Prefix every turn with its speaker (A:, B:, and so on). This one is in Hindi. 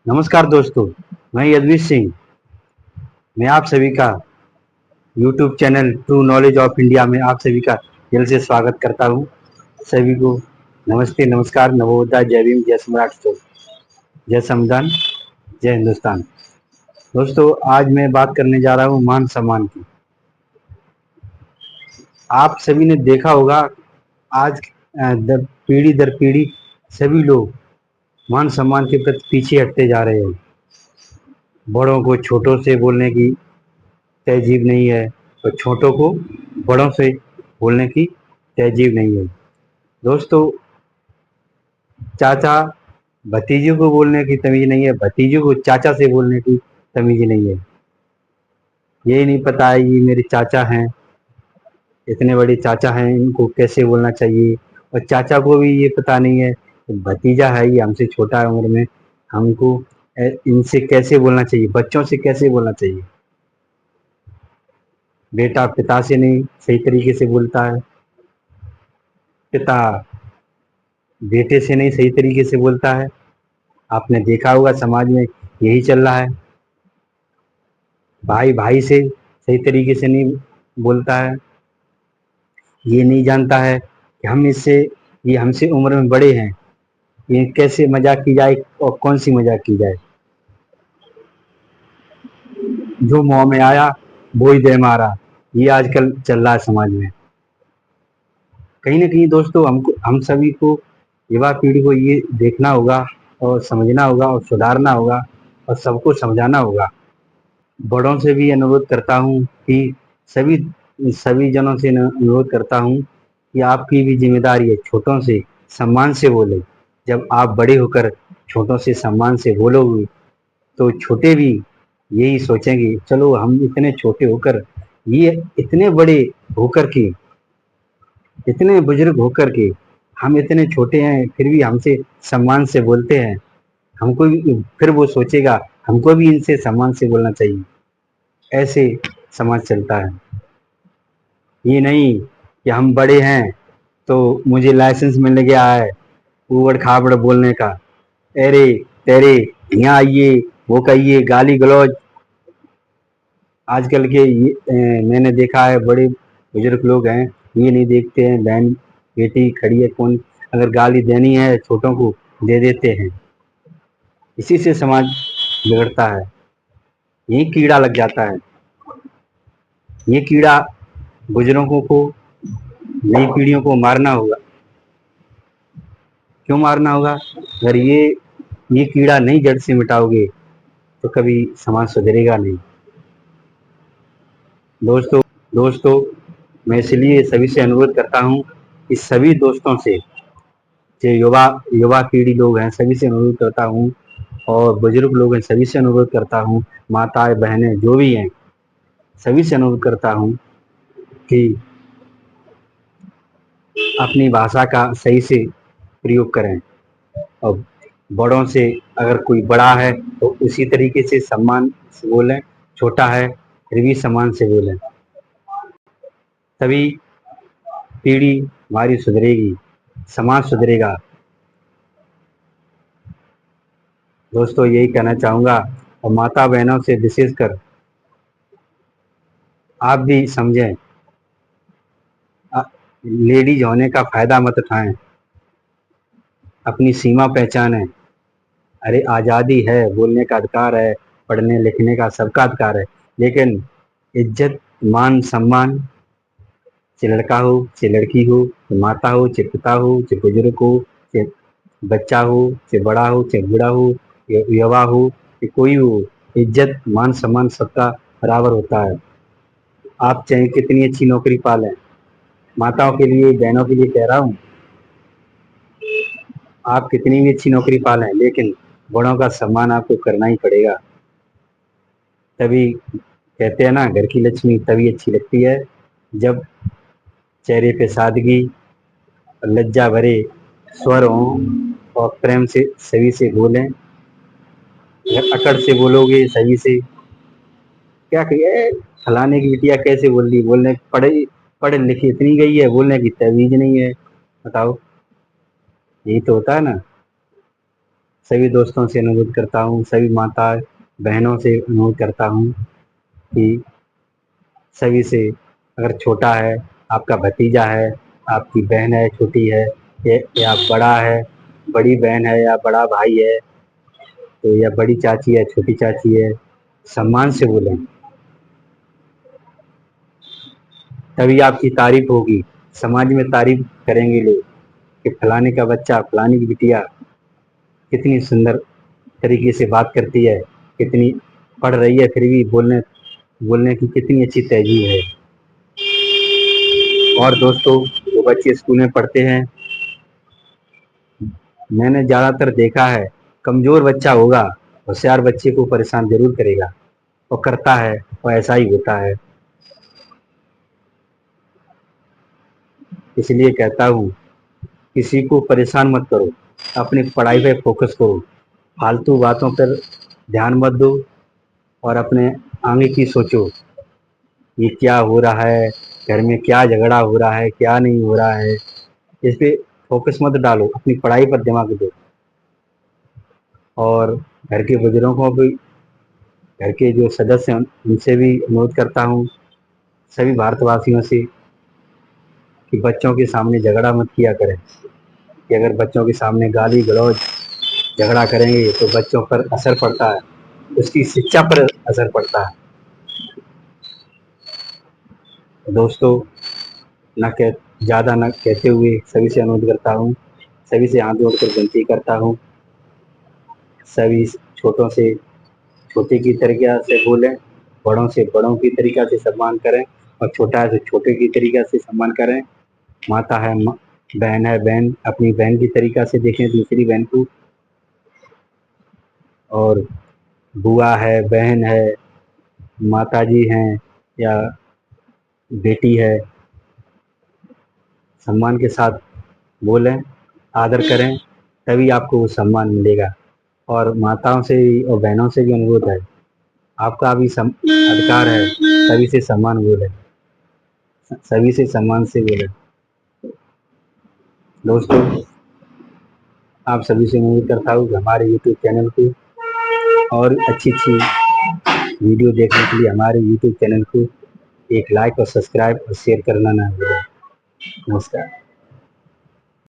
A: नमस्कार दोस्तों, मैं यदवीर सिंह। मैं आप सभी का YouTube channel true knowledge of India में आप सभी का दिल से स्वागत करता हूँ। सभी को नमस्ते, नमस्कार, नवोदय, जय भीम, जय सम्राट चौक, जय संविधान, जय हिंदुस्तान। दोस्तों, आज मैं बात करने जा रहा हूँ मान सम्मान की। आप सभी ने देखा होगा, आज पीढ़ी दर पीढ़ी सभी लोग मान सम्मान के प्रति पीछे हटते जा रहे हैं। बड़ों को छोटों से बोलने की तहजीब नहीं है और छोटों को बड़ों से बोलने की तहजीब नहीं है। दोस्तों, चाचा भतीजे को बोलने की तमीज नहीं है, भतीजे को चाचा से बोलने की तमीज नहीं है। यही नहीं पता है ये मेरे चाचा हैं, इतने बड़े चाचा हैं, इनको कैसे बोलना चाहिए। और चाचा को भी ये पता नहीं है कि भतीजा है, ये हमसे छोटा है उम्र में, हमको इनसे कैसे बोलना चाहिए, बच्चों से कैसे बोलना चाहिए। बेटा पिता से नहीं सही तरीके से बोलता है, पिता बेटे से नहीं सही तरीके से बोलता है। आपने देखा होगा समाज में यही चल रहा है। भाई भाई से सही तरीके से नहीं बोलता है, ये नहीं जानता है कि ये हमसे उम्र में बड़े हैं, ये कैसे मजाक की जाए और कौन सी मजाक की जाए। जो मुंह में आया वो ही दे मारा, ये आजकल चल रहा है समाज में। कहीं ना कहीं दोस्तों, हम सभी को, युवा पीढ़ी को ये देखना होगा और समझना होगा और सुधारना होगा और सबको समझाना होगा। बड़ों से भी अनुरोध करता हूँ कि सभी सभी जनों से अनुरोध करता हूँ कि आपकी भी जिम्मेदारी है, छोटों से सम्मान से बोले। जब आप बड़े होकर छोटों से सम्मान से बोलोगे तो छोटे भी यही सोचेंगे, चलो हम इतने छोटे होकर, ये इतने बड़े होकर के, इतने बुजुर्ग होकर के हम इतने छोटे हैं फिर भी हमसे सम्मान से बोलते हैं। हमको भी फिर वो सोचेगा हमको भी इनसे सम्मान से बोलना चाहिए। ऐसे समाज चलता है। ये नहीं कि हम बड़े हैं तो मुझे लाइसेंस मिल गया है ऊबड़ खाबड़ बोलने का, अरे तेरे, यहाँ आइए, वो कहिए, गाली गलौज। आजकल के मैंने देखा है, बड़े बुजुर्ग लोग हैं, ये नहीं देखते हैं बहन बेटी खड़ी है कौन, अगर गाली देनी है छोटों को दे देते हैं। इसी से समाज बिगड़ता है, यही कीड़ा लग जाता है। ये कीड़ा बुजुर्गों को, नई पीढ़ियों को मारना होगा। क्यों मारना होगा? अगर ये कीड़ा नहीं जड़ से मिटाओगे तो कभी समाज सुधरेगा नहीं। दोस्तों दोस्तों मैं इसलिए सभी से अनुरोध करता हूँ कि सभी दोस्तों से, जो युवा युवा पीढ़ी लोग हैं सभी से अनुरोध करता हूँ, और बुजुर्ग लोग हैं सभी से अनुरोध करता हूँ, माताएं बहनें जो भी हैं सभी से अनुरोध करता हूँ कि अपनी भाषा का सही से प्रयोग करें। और बड़ों से, अगर कोई बड़ा है तो उसी तरीके से सम्मान से बोलें, छोटा है फिर भी सम्मान से बोलें। तभी पीढ़ी हमारी सुधरेगी, समाज सुधरेगा। दोस्तों, यही कहना चाहूँगा। और माता बहनों से विशेषकर आप भी समझें, लेडीज होने का फायदा मत उठाएं, अपनी सीमा पहचानें। अरे आज़ादी है, बोलने का अधिकार है, पढ़ने लिखने का सबका अधिकार है, लेकिन इज्जत, मान सम्मान, चाहे लड़का हो चाहे लड़की हो, चाहे माता हो चाहे पिता हो चाहे बुजुर्ग हो चाहे बच्चा हो चाहे बड़ा हो चाहे बूढ़ा हो, युवा हो कि कोई हो, इज्जत मान सम्मान सबका बराबर होता है। आप चाहे कितनी अच्छी नौकरी पालें, माताओं के लिए बहनों के लिए कह रहा हूँ, आप कितनी भी अच्छी नौकरी पालें लेकिन बड़ों का सम्मान आपको करना ही पड़ेगा। तभी कहते हैं ना, घर की लक्ष्मी तभी अच्छी लगती है जब चेहरे पे सादगी और लज्जा भरे स्वर हों और प्रेम से सभी से बोलें। अगर अकड़ से बोलोगे सभी से, क्या कहिए, फलाने की बिटिया कैसे बोल रही, बोलने पढ़े लिखे इतनी गई है, बोलने की तमीज नहीं है। बताओ, यही तो होता है ना। सभी दोस्तों से अनुरोध करता हूँ, सभी माता बहनों से अनुरोध करता हूँ कि सभी से, अगर छोटा है, आपका भतीजा है, आपकी बहन है छोटी है, या बड़ा है, बड़ी बहन है या बड़ा भाई है, तो या बड़ी चाची है छोटी चाची है, सम्मान से बोलें, तभी आपकी तारीफ होगी। समाज में तारीफ करेंगे लोग कि फलाने का बच्चा, फलानी की बिटिया कितनी सुंदर तरीके से बात करती है, कितनी पढ़ रही है फिर भी बोलने बोलने की कितनी अच्छी तहजीब है। और दोस्तों, जो बच्चे स्कूल में पढ़ते हैं, मैंने ज़्यादातर देखा है, कमज़ोर बच्चा होगा, होशियार बच्चे को परेशान ज़रूर करेगा, और करता है, और ऐसा ही होता है। इसलिए कहता हूँ, किसी को परेशान मत करो, अपनी पढ़ाई पे फोकस करो, फालतू बातों पर ध्यान मत दो, और अपने आगे की सोचो, ये क्या हो रहा है, घर में क्या झगड़ा हो रहा है, क्या नहीं हो रहा है, इस पे फोकस मत डालो, अपनी पढ़ाई पर दिमाग दो। और घर के बुजुर्गों को भी, घर के जो सदस्य हैं उनसे भी अनुरोध करता हूँ, सभी भारतवासियों से, कि बच्चों के सामने झगड़ा मत किया करें, कि अगर बच्चों के सामने गाली गलौज झगड़ा करेंगे तो बच्चों पर असर पड़ता है, उसकी शिक्षा पर असर पड़ता है। दोस्तों, न कह ज़्यादा न कहते हुए सभी से अनुरोध करता हूँ, सभी से हाथ जोड़कर विनती करता हूँ, सभी छोटों से छोटे की तरीक़ा से बोलें, बड़ों से बड़ों की तरीक़ा से सम्मान करें, और छोटा है तो छोटे की तरीक़ा से सम्मान करें। माता है बहन है, बहन अपनी बहन की तरीक़ा से देखें दूसरी बहन को, और बुआ है, बहन है, माताजी हैं या बेटी है, सम्मान के साथ बोलें, आदर करें, तभी आपको वो सम्मान मिलेगा। और माताओं से भी और बहनों से भी अनुरोध है, आपका भी अधिकार है, सभी से सम्मान बोलें, सभी से सम्मान से बोलें। दोस्तों, आप सभी से अनुरोध करता हूँ कि हमारे यूट्यूब चैनल को और अच्छी वीडियो देखने के लिए हमारे यूट्यूब चैनल को एक लाइक और सब्सक्राइब और शेयर करना ना भूलें। नमस्कार।